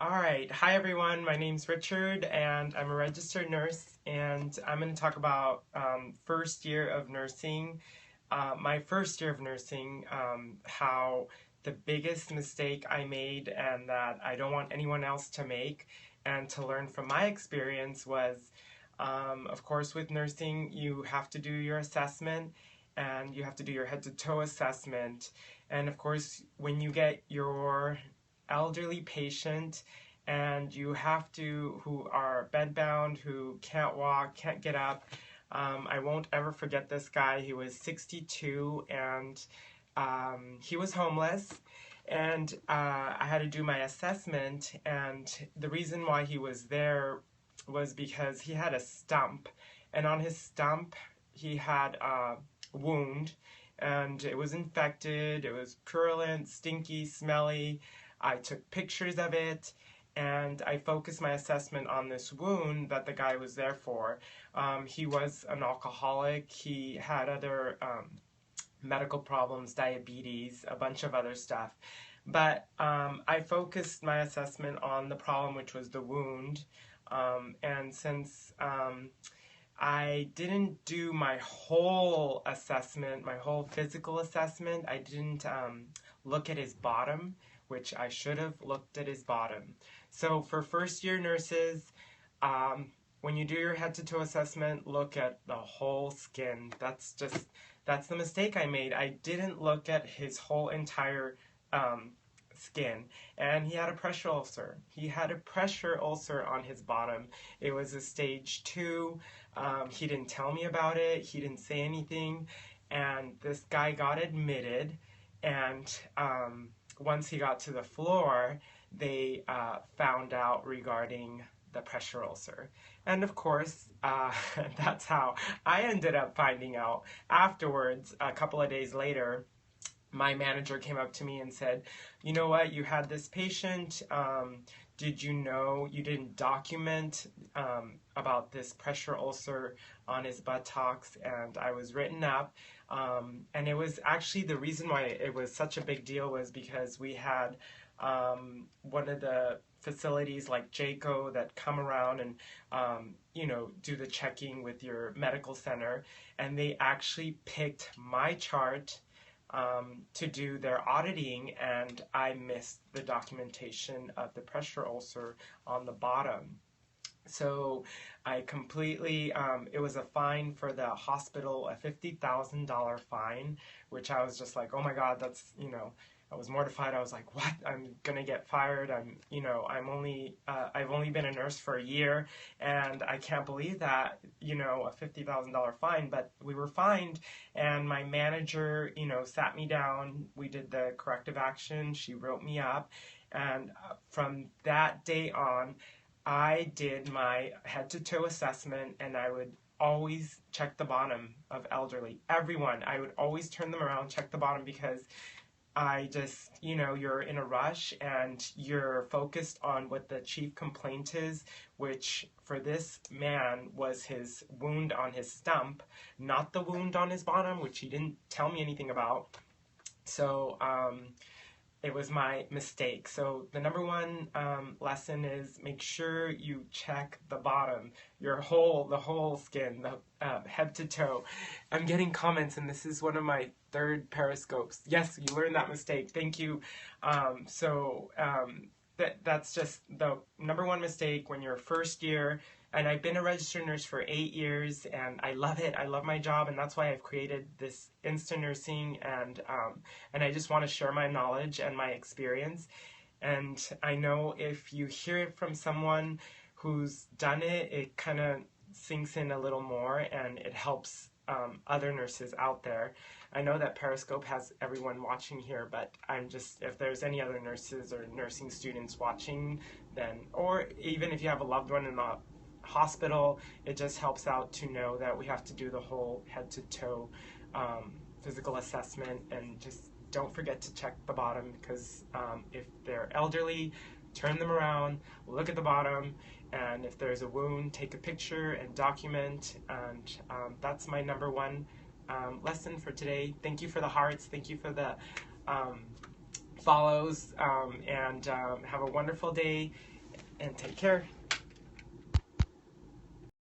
All right. Hi, everyone. My name's Richard, and I'm a registered nurse, and I'm going to talk about first year of nursing. My first year of nursing, how the biggest mistake I made and that I don't want anyone else to make and to learn from my experience was, of course, with nursing, you have to do your assessment and you have to do your head-to-toe assessment. And of course, when you get your elderly patient and you have to, who are bedbound, who can't walk, can't get up. I won't ever forget this guy. He was 62 and he was homeless. And I had to do my assessment, and the reason why he was there was because he had a stump, and on his stump he had a wound, and it was infected, it was purulent, stinky, smelly. I took pictures of it, and I focused my assessment on this wound that the guy was there for. He was an alcoholic, he had other medical problems, diabetes, a bunch of other stuff. But I focused my assessment on the problem, which was the wound. And since I didn't do my whole assessment, my whole physical assessment, I didn't look at his bottom, which I should have looked at his bottom. So for first year nurses, when you do your head-to-toe assessment, look at the whole skin. That's the mistake I made. I didn't look at his whole entire skin, and he had a pressure ulcer. He had a pressure ulcer on his bottom. It was a stage 2. He didn't tell me about it. He didn't say anything, and this guy got admitted, and once he got to the floor, they found out regarding the pressure ulcer. And of course, that's how I ended up finding out. Afterwards, a couple of days later, my manager came up to me and said, you know what, you had this patient, did you know you didn't document about this pressure ulcer on his buttocks? And I was written up, and it was actually the reason why it was such a big deal was because we had one of the facilities like JACO that come around and do the checking with your medical center, and they actually picked my chart to do their auditing, and I missed the documentation of the pressure ulcer on the bottom. So I completely, it was a fine for the hospital, a $50,000 fine, which I was just like, oh my God, that's, I was mortified. I was like, what? I'm gonna get fired. I've only been a nurse for a year, and I can't believe that, a $50,000 fine. But we were fined, and my manager, sat me down. We did the corrective action. She wrote me up, and from that day on, I did my head-to-toe assessment, and I would always check the bottom of elderly. Everyone, I would always turn them around, check the bottom, because I just, you're in a rush and you're focused on what the chief complaint is, which for this man was his wound on his stump, not the wound on his bottom, which he didn't tell me anything about. So it was my mistake. So the number one lesson is make sure you check the bottom, the whole skin, the head to toe. I'm getting comments, and this is one of my third periscopes. Yes, you learned that mistake. Thank you. That's just the number one mistake when you're first year. And I've been a registered nurse for 8 years, and I love it. I love my job, and that's why I've created this InstaNursing, and I just want to share my knowledge and my experience. And I know if you hear it from someone who's done it, it kind of sinks in a little more, and it helps other nurses out there. I know that Periscope has everyone watching here, but if there's any other nurses or nursing students watching, then, or even if you have a loved one in the hospital, it just helps out to know that we have to do the whole head-to-toe physical assessment, and just don't forget to check the bottom, because if they're elderly, turn them around, look at the bottom, and if there's a wound, take a picture and document. And that's my number one lesson for today. Thank you for the hearts, thank you for the follows, and have a wonderful day. and take care.